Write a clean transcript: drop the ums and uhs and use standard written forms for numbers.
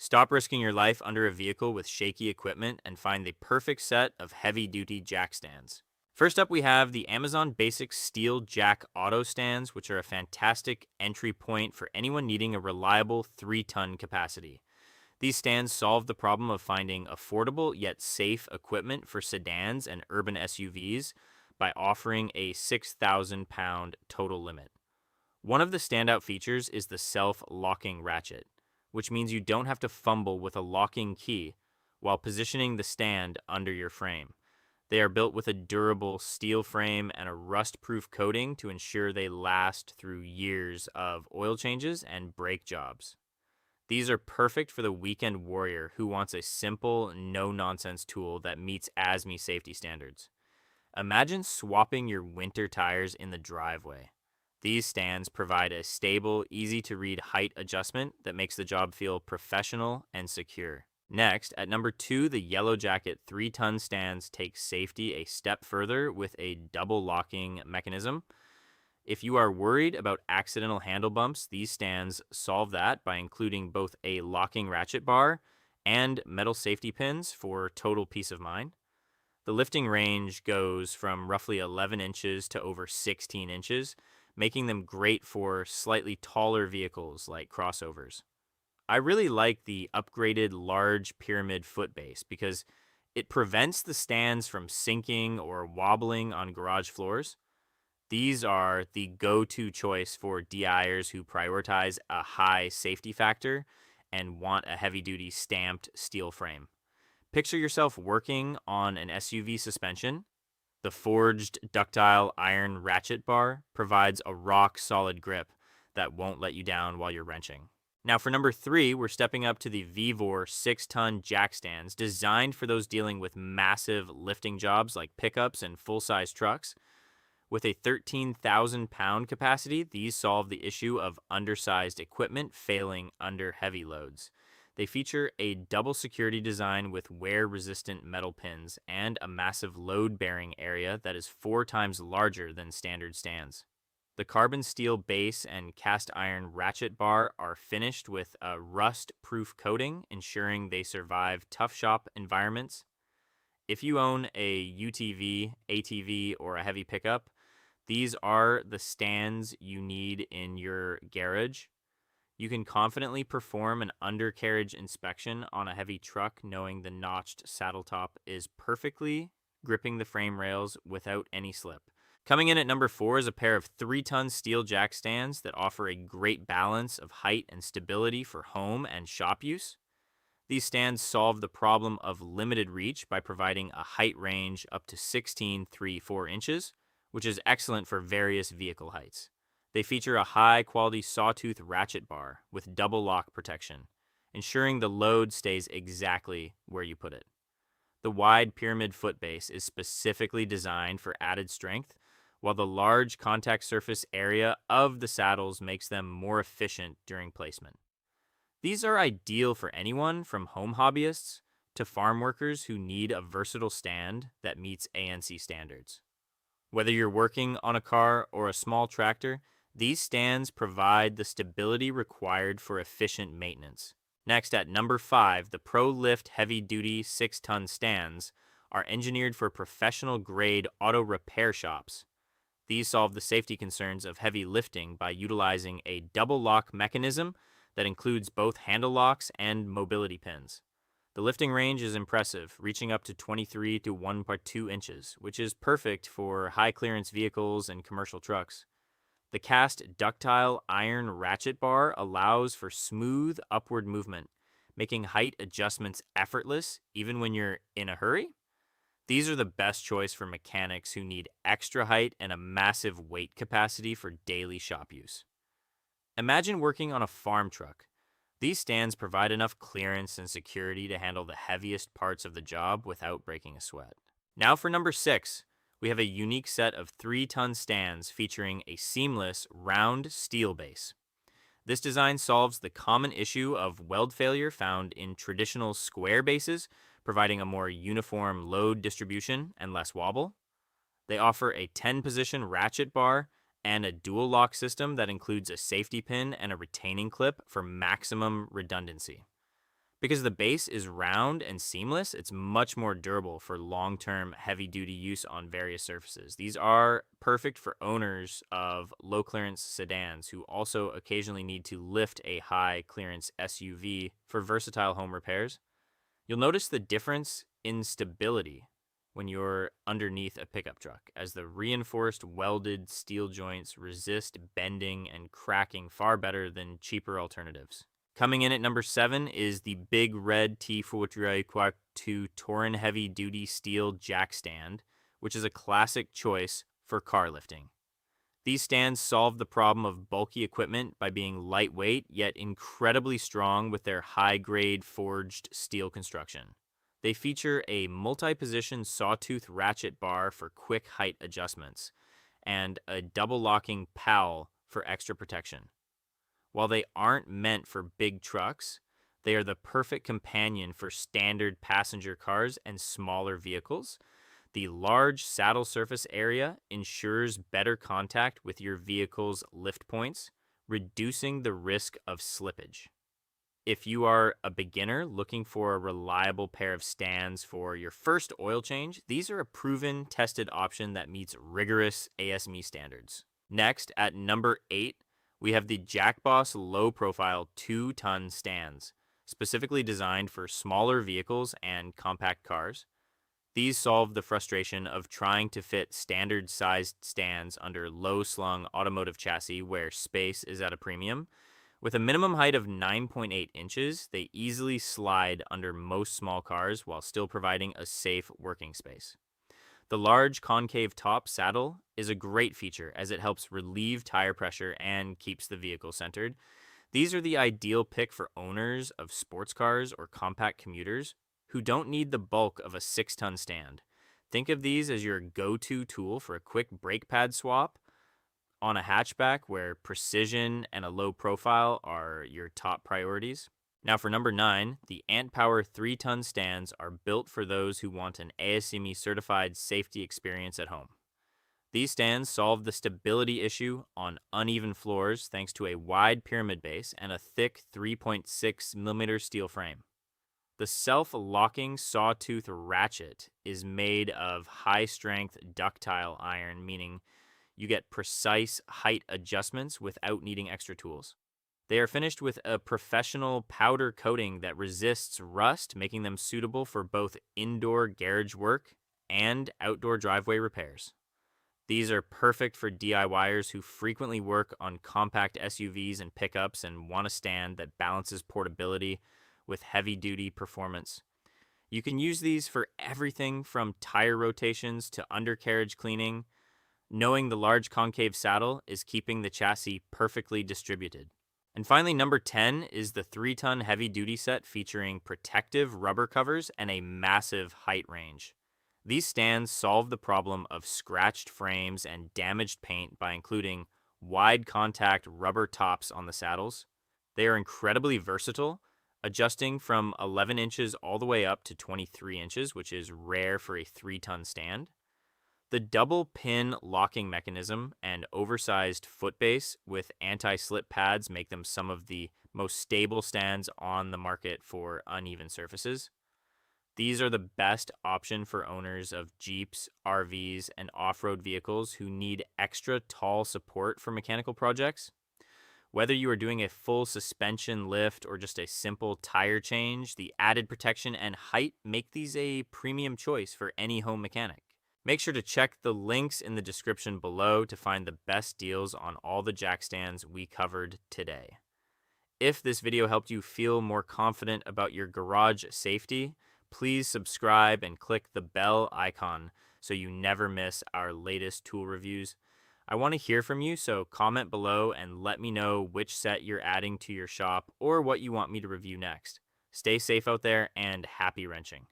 Stop risking your life under a vehicle with shaky equipment and find the perfect set of heavy-duty jack stands. First up, we have the Amazon Basic Steel Jack Auto Stands, which are a fantastic entry point for anyone needing a reliable 3-ton capacity. These stands solve the problem of finding affordable yet safe equipment for sedans and urban SUVs by offering a 6,000-pound total limit. One of the standout features is the self-locking ratchet, which means you don't have to fumble with a locking key while positioning the stand under your frame. They are built with a durable steel frame and a rust-proof coating to ensure they last through years of oil changes and brake jobs. These are perfect for the weekend warrior who wants a simple, no-nonsense tool that meets ASME safety standards. Imagine swapping your winter tires in the driveway. These stands provide a stable, easy-to-read height adjustment that makes the job feel professional and secure. Next, at number 2, the Yellow Jacket 3-ton stands take safety a step further with a double locking mechanism. If you are worried about accidental handle bumps, these stands solve that by including both a locking ratchet bar and metal safety pins for total peace of mind. The lifting range goes from roughly 11 inches to over 16 inches, making them great for slightly taller vehicles like crossovers. I really like the upgraded large pyramid foot base because it prevents the stands from sinking or wobbling on garage floors. These are the go-to choice for DIers who prioritize a high safety factor and want a heavy-duty stamped steel frame. Picture yourself working on an SUV suspension. The forged ductile iron ratchet bar provides a rock-solid grip that won't let you down while you're wrenching. Now for number 3, we're stepping up to the Vevor 6-ton jack stands designed for those dealing with massive lifting jobs like pickups and full-size trucks. With a 13,000-pound capacity, these solve the issue of undersized equipment failing under heavy loads. They feature a double security design with wear-resistant metal pins and a massive load-bearing area that is 4 times larger than standard stands. The carbon steel base and cast iron ratchet bar are finished with a rust-proof coating, ensuring they survive tough shop environments. If you own a UTV, ATV, or a heavy pickup, these are the stands you need in your garage. You can confidently perform an undercarriage inspection on a heavy truck knowing the notched saddle top is perfectly gripping the frame rails without any slip. Coming in at number 4 is a pair of 3-ton steel jack stands that offer a great balance of height and stability for home and shop use. These stands solve the problem of limited reach by providing a height range up to 16.34 inches, which is excellent for various vehicle heights. They feature a high-quality sawtooth ratchet bar with double lock protection, ensuring the load stays exactly where you put it. The wide pyramid foot base is specifically designed for added strength, while the large contact surface area of the saddles makes them more efficient during placement. These are ideal for anyone from home hobbyists to farm workers who need a versatile stand that meets ANC standards. Whether you're working on a car or a small tractor, these stands provide the stability required for efficient maintenance. Next, at number 5, the Pro Lift heavy-duty 6-ton stands are engineered for professional-grade auto repair shops. These solve the safety concerns of heavy lifting by utilizing a double lock mechanism that includes both handle locks and mobility pins. The lifting range is impressive, reaching up to 23 to 1.2 inches, which is perfect for high-clearance vehicles and commercial trucks. The cast ductile iron ratchet bar allows for smooth upward movement, making height adjustments effortless even when you're in a hurry. These are the best choice for mechanics who need extra height and a massive weight capacity for daily shop use. Imagine working on a farm truck. These stands provide enough clearance and security to handle the heaviest parts of the job without breaking a sweat. Now for number 6, we have a unique set of 3-ton stands featuring a seamless round steel base. This design solves the common issue of weld failure found in traditional square bases, providing a more uniform load distribution and less wobble. They offer a 10-position ratchet bar and a dual lock system that includes a safety pin and a retaining clip for maximum redundancy. Because the base is round and seamless, it's much more durable for long term heavy duty use on various surfaces. These are perfect for owners of low clearance sedans who also occasionally need to lift a high clearance SUV for versatile home repairs. You'll notice the difference in stability when you're underneath a pickup truck, as the reinforced welded steel joints resist bending and cracking far better than cheaper alternatives. Coming in at number 7 is the big red T43 Touring Heavy Duty Steel Jack Stand, which is a classic choice for car lifting. These stands solve the problem of bulky equipment by being lightweight yet incredibly strong with their high-grade forged steel construction. They feature a multi-position sawtooth ratchet bar for quick height adjustments and a double locking powel for extra protection. While they aren't meant for big trucks, they are the perfect companion for standard passenger cars and smaller vehicles. The large saddle surface area ensures better contact with your vehicle's lift points, reducing the risk of slippage. If you are a beginner looking for a reliable pair of stands for your first oil change, these are a proven, tested option that meets rigorous ASME standards. Next, at number 8, we have the Jackboss Low Profile 2-ton stands, specifically designed for smaller vehicles and compact cars. These solve the frustration of trying to fit standard sized stands under low slung automotive chassis where space is at a premium. With a minimum height of 9.8 inches, they easily slide under most small cars while still providing a safe working space. The large concave top saddle is a great feature as it helps relieve tire pressure and keeps the vehicle centered. These are the ideal pick for owners of sports cars or compact commuters who don't need the bulk of a 6-ton stand. Think of these as your go-to tool for a quick brake pad swap on a hatchback where precision and a low profile are your top priorities. Now for number 9, the Ant Power 3-ton stands are built for those who want an ASME certified safety experience at home. These stands solve the stability issue on uneven floors thanks to a wide pyramid base and a thick 3.6 millimeter steel frame. The self-locking sawtooth ratchet is made of high-strength ductile iron, meaning you get precise height adjustments without needing extra tools. They are finished with a professional powder coating that resists rust, making them suitable for both indoor garage work and outdoor driveway repairs. These are perfect for DIYers who frequently work on compact SUVs and pickups and want a stand that balances portability with heavy-duty performance. You can use these for everything from tire rotations to undercarriage cleaning. Knowing the large concave saddle is keeping the chassis perfectly distributed. And finally, number 10 is the 3-ton heavy-duty set featuring protective rubber covers and a massive height range. These stands solve the problem of scratched frames and damaged paint by including wide contact rubber tops on the saddles. They are incredibly versatile, adjusting from 11 inches all the way up to 23 inches, which is rare for a 3-ton stand. The double pin locking mechanism and oversized foot base with anti-slip pads make them some of the most stable stands on the market for uneven surfaces. These are the best option for owners of Jeeps, RVs, and off-road vehicles who need extra tall support for mechanical projects. Whether you are doing a full suspension lift or just a simple tire change, the added protection and height make these a premium choice for any home mechanic. Make sure to check the links in the description below to find the best deals on all the jack stands we covered today. If this video helped you feel more confident about your garage safety, please subscribe and click the bell icon so you never miss our latest tool reviews. I want to hear from you, so comment below and let me know which set you're adding to your shop or what you want me to review next. Stay safe out there and happy wrenching.